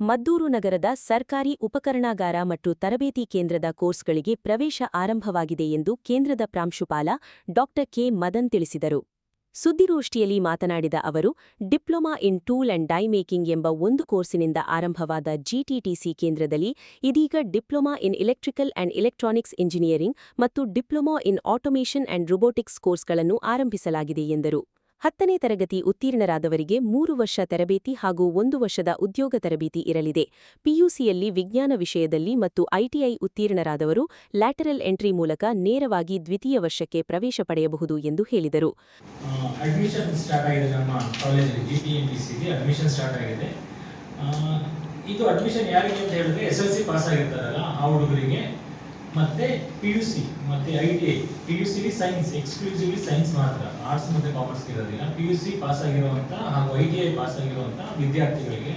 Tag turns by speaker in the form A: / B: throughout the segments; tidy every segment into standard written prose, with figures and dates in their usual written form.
A: ಮದ್ದೂರು ನಗರದ ಸರ್ಕಾರಿ ಉಪಕರಣಾಗಾರ ಮತ್ತು ತರಬೇತಿ ಕೇಂದ್ರದ ಕೋರ್ಸ್ಗಳಿಗೆ ಪ್ರವೇಶ ಆರಂಭವಾಗಿದೆ ಎಂದು ಕೇಂದ್ರದ ಪ್ರಾಂಶುಪಾಲ ಡಾ ಕೆ ಮದನ್ ತಿಳಿಸಿದರು. ಸುದ್ದಿಗೋಷ್ಠಿಯಲ್ಲಿ ಮಾತನಾಡಿದ ಅವರು, diploma in tool and die making ಎಂಬ ಒಂದು ಕೋರ್ಸಿನಿಂದ ಆರಂಭವಾದ ಜಿಟಿಟಿಸಿ ಕೇಂದ್ರದಲ್ಲಿ ಇದೀಗ diploma in electrical and electronics engineering ಮತ್ತು diploma in automation and robotics ಕೋರ್ಸ್ಗಳನ್ನು ಆರಂಭಿಸಲಾಗಿದೆ ಎಂದರು. 10ನೇ ತರಗತಿ ಉತ್ತೀರ್ಣರಾದವರಿಗೆ 3 ವರ್ಷ ತರಬೇತಿ ಹಾಗೂ 1 ವರ್ಷದ ಉದ್ಯೋಗ ತರಬೇತಿ ಇರಲಿದೆ. ಪಿಯುಸಿಯಲ್ಲಿ ವಿಜ್ಞಾನ ವಿಷಯದಲ್ಲಿ ಮತ್ತು ಐಟಿಐ ಉತ್ತೀರ್ಣರಾದವರು ಲ್ಯಾಟರಲ್ ಎಂಟ್ರಿ ಮೂಲಕ ನೇರವಾಗಿ ದ್ವಿತೀಯ ವರ್ಷಕ್ಕೆ ಪ್ರವೇಶ ಪಡೆಯಬಹುದು ಎಂದು ಹೇಳಿದರು.
B: ಅಡ್ಮಿಷನ್ ಸ್ಟಾರ್ಟ್ ಆಗಿದೆ. ನಮ್ಮ ಕಾಲೇಜಲ್ಲಿ ಜಿಟಿಎಂಟಿಸಿಗೆ ಅಡ್ಮಿಷನ್ ಸ್ಟಾರ್ಟ್ ಆಗಿದೆ. ಇದು ಅಡ್ಮಿಷನ್ ಯಾರಿಗೆ ಅಂತ ಹೇಳಿದ್ರೆ ಎಸ್ಎಲ್ಸಿ ಪಾಸ್ ಆಗಿರ್ತಾರಲ್ಲ ಆ ಹುಡುಗರಿಗೆ, ಮತ್ತೆ ಪಿಯುಸಿ ಮತ್ತೆ ಐಟಿಐ. ಪಿಯುಸಿಲಿ ಸೈನ್ಸ್, ಎಕ್ಸ್ಕ್ಲೂಸಿವ್ಲಿ ಸೈನ್ಸ್ ಮಾತ್ರ, ಆರ್ಟ್ಸ್ ಮತ್ತೆ ಕಾಮರ್ಸ್ ಇರೋದಿಲ್ಲ. ಪಿಯುಸಿ ಪಾಸ್ ಆಗಿರುವಂಥ ಹಾಗೂ ಐಟಿಐ ಪಾಸ್ ಆಗಿರುವಂಥ ವಿದ್ಯಾರ್ಥಿಗಳಿಗೆ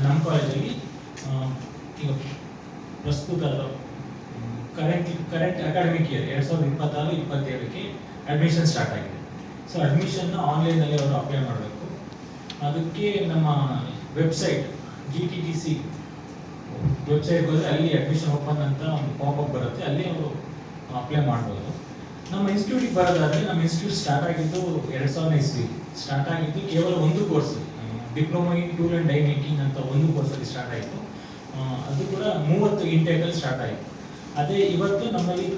B: ನಮ್ಮ ಕಾಲೇಜಲ್ಲಿ ಈಗ ಪ್ರಸ್ತುತ ಕರೆಂಟ್ ಅಕಾಡೆಮಿಕ್ ಇಯರ್ 2026-27ಕ್ಕೆ ಅಡ್ಮಿಷನ್ ಸ್ಟಾರ್ಟ್ ಆಗಿದೆ. ಸೊ ಅಡ್ಮಿಷನ್ನ ಆನ್ಲೈನಲ್ಲಿ ಅವರು ಅಪ್ಲೈ ಮಾಡಬೇಕು. ಅದಕ್ಕೆ ನಮ್ಮ ವೆಬ್ಸೈಟ್ GTTC ವೆಬ್ಸೈಟ್ ಹೋದರೆ ಅಲ್ಲಿ ಅಡ್ಮಿಷನ್ ಓಪನ್ ಅಂತ ಒಂದು ಪಾಪಪ್ ಬರುತ್ತೆ, ಅಲ್ಲಿ ಅವರು ಅಪ್ಲೈ ಮಾಡ್ಬೋದು. ನಮ್ಮ ಇನ್ಸ್ಟಿಟ್ಯೂಟಿಗೆ ಬರೋದಾದರೆ ನಮ್ಮ ಇನ್ಸ್ಟಿಟ್ಯೂಟ್ ಸ್ಟಾರ್ಟ್ ಆಗಿದ್ದು 2000 ಸ್ಟಾರ್ಟ್ ಆಗಿದ್ದು ಕೇವಲ ಒಂದು course, diploma in tool and dye making ಅಂತ ಒಂದು ಕೋರ್ಸಲ್ಲಿ ಸ್ಟಾರ್ಟ್ ಆಯಿತು. ಅದು ಕೂಡ 30 ಇಂಟೇಕಲ್ಲಿ ಸ್ಟಾರ್ಟ್ ಆಯಿತು. ಅದೇ ಇವತ್ತು ನಮ್ಮಲ್ಲಿ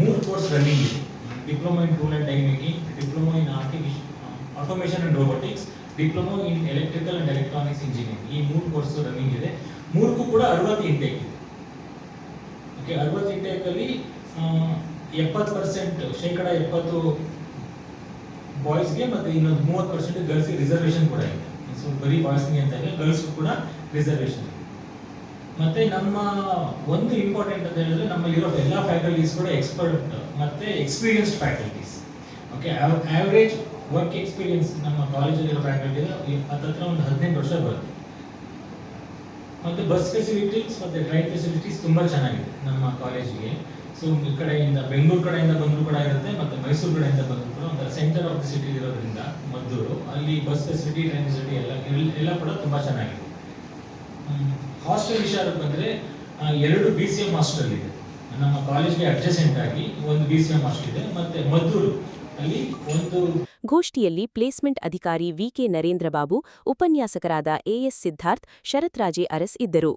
B: 3 ಕೋರ್ಸ್ ರನ್ನಿಂಗ್ ಇದೆ. Diploma in tool and dye making, diploma in automation and robotics, diploma in electrical and electronics engineering. ಈ 3 ಕೋರ್ಸ್ ರನ್ನಿಂಗ್ ಇದೆ. 3ಕ್ಕೂ ಕೂಡ 60 ಇಂಟೇಕ್ ಇದೆ. ಓಕೆ, 60 ಇಂಟೇಕಲ್ಲಿ 70% 70% ಬಾಯ್ಸ್ಗೆ ಮತ್ತು ಇನ್ನೊಂದು 30% ಗರ್ಲ್ಸ್ಗೆ ರಿಸರ್ವೇಷನ್ ಕೂಡ ಇದೆ. ಸೊ ಬರೀ ಬಾಯ್ಸ್ಗೆ ಅಂತ ಇಲ್ಲ, ಗರ್ಲ್ಸ್ಗೂ ಕೂಡ ರಿಸರ್ವೇಷನ್ ಇದೆ. ಮತ್ತು ನಮ್ಮ ಒಂದು ಇಂಪಾರ್ಟೆಂಟ್ ಅಂತ ಹೇಳಿದ್ರೆ ನಮ್ಮಲ್ಲಿರೋ ಎಲ್ಲ ಫ್ಯಾಕಲ್ಟೀಸ್ ಕೂಡ ಎಕ್ಸ್ಪರ್ಟ್ ಮತ್ತು experienced faculties. Okay, average work experience ನಮ್ಮ ಕಾಲೇಜಲ್ಲಿರೋ ಫ್ಯಾಕಲ್ಟಿ ಹತ್ತಿರ ಒಂದು 18 ವರ್ಷ ಬರುತ್ತೆ. ಮತ್ತು ಬಸ್ ಫೆಸಿಲಿಟೀಸ್ ಮತ್ತು ಟ್ರೈನ್ ಫೆಸಿಲಿಟೀಸ್ ತುಂಬ ಚೆನ್ನಾಗಿದೆ ನಮ್ಮ ಕಾಲೇಜಿಗೆ. ಸೊ ಈ ಕಡೆಯಿಂದ ಬೆಂಗಳೂರು ಕಡೆಯಿಂದ ಬಂದರೂ ಕೂಡ ಇರುತ್ತೆ, ಮತ್ತು ಮೈಸೂರು ಕಡೆಯಿಂದ ಬಂದರೂ ಕೂಡ ಒಂಥರ ಸೆಂಟರ್ ಆಫ್ ದಿ ಸಿಟಿ ಇರೋದ್ರಿಂದ ಮದ್ದೂರು, ಅಲ್ಲಿ ಬಸ್ ಫೆಸಿಲಿಟಿ, ಟ್ರೈನ್ ಫೆಸಿಲಿಟಿ ಎಲ್ಲ ಕೂಡ ತುಂಬ ಚೆನ್ನಾಗಿದೆ. ಹಾಸ್ಟೆಲ್ ವಿಚಾರಕ್ಕೆ ಬಂದರೆ 2 BCM ಹಾಸ್ಟೆಲ್ ಇದೆ ನಮ್ಮ ಕಾಲೇಜ್ಗೆ ಅಡ್ಜಸೆಂಟ್ ಆಗಿ. ಒಂದು BCM ಹಾಸ್ಟೆಲ್ ಇದೆ, ಮತ್ತು ಮದ್ದೂರು ಅಲ್ಲಿ ಒಂದು.
A: ಗೋಷ್ಠಿಯಲ್ಲಿ ಪ್ಲೇಸ್ಮೆಂಟ್ ಅಧಿಕಾರಿ ವಿಕೆ ನರೇಂದ್ರಬಾಬು, ಉಪನ್ಯಾಸಕರಾದ ಎಎಸ್ ಸಿದ್ಧಾರ್ಥ್, ಶರತ್ ರಾಜೆ ಅರಸ್ ಇದ್ದರು.